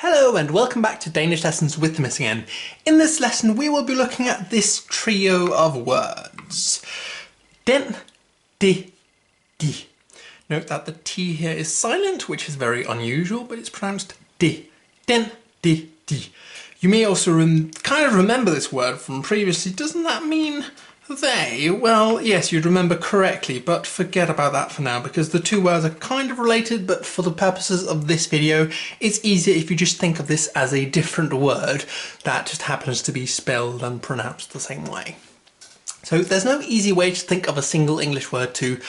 Hello and welcome back to Danish Lessons with Miss again. In this lesson we will be looking at this trio of words. Den, de, de. Note that the T here is silent, which is very unusual, but it's pronounced de. Den, de, de. You may also kind of remember this word from previously. Doesn't that mean they? Well, yes, you'd remember correctly, but forget about that for now because the two words are kind of related, but for the purposes of this video, it's easier if you just think of this as a different word that just happens to be spelled and pronounced the same way. So there's no easy way to think of a single English word to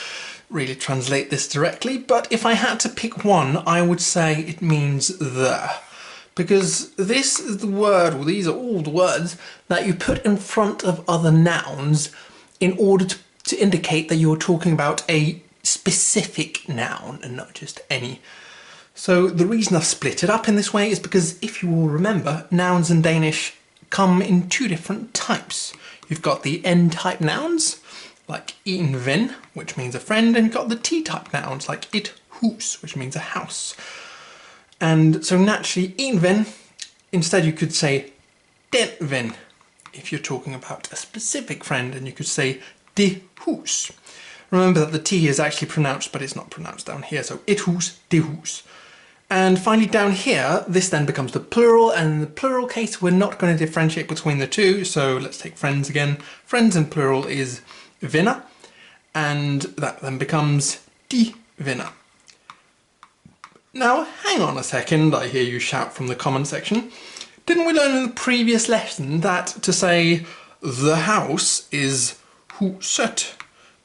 really translate this directly, but if I had to pick one, I would say it means the. Because this is the word, well, these are all the words that you put in front of other nouns in order to indicate that you're talking about a specific noun and not just any. So the reason I've split it up in this way is because if you will remember, nouns in Danish come in two different types. You've got the N-type nouns, like en ven, which means a friend, and you've got the T-type nouns, like et hus, which means a house. And so naturally, en ven, instead you could say den ven if you're talking about a specific friend, and you could say de hus. Remember that the T is actually pronounced, but it's not pronounced down here, so et hus, de hus. And finally down here, this then becomes the plural, and in the plural case we're not going to differentiate between the two, so let's take friends again. Friends in plural is venner, and that then becomes de venner. Now, hang on a second, I hear you shout from the comment section. Didn't we learn in the previous lesson that to say the house is huset,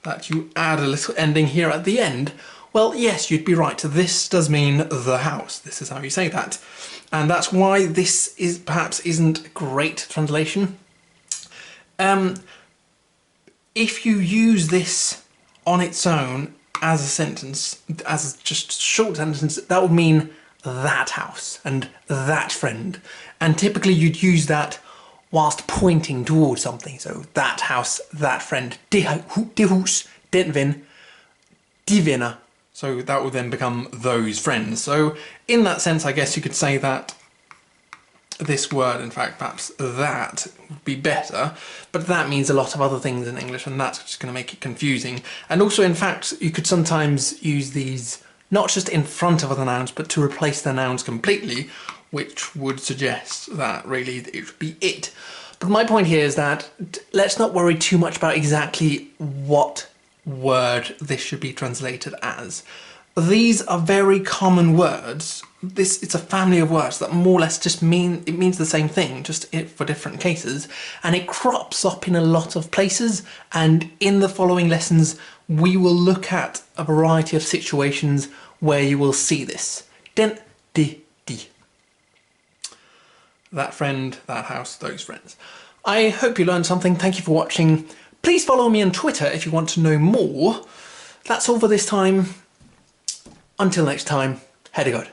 that you add a little ending here at the end? Well, yes, you'd be right. This does mean the house. This is how you say that. And that's why this is perhaps isn't a great translation. If you use this on its own, as a sentence, as just a short sentence, that would mean that house and that friend. And typically you'd use that whilst pointing towards something. So that house, that friend, de hus, den ven, de venner. So that would then become those friends. So in that sense, I guess you could say that this word, in fact, perhaps that would be better, but that means a lot of other things in English, and that's just going to make it confusing. And also, in fact, you could sometimes use these not just in front of other nouns, but to replace the nouns completely, which would suggest that really it would be it. But my point here is that let's not worry too much about exactly what word this should be translated as. These are very common words. It's a family of words that more or less just means the same thing, just for different cases, and it crops up in a lot of places. And in the following lessons, we will look at a variety of situations where you will see this. Den, de, de. That friend, that house, those friends. I hope you learned something. Thank you for watching. Please follow me on Twitter if you want to know more. That's all for this time. Until next time, head to God.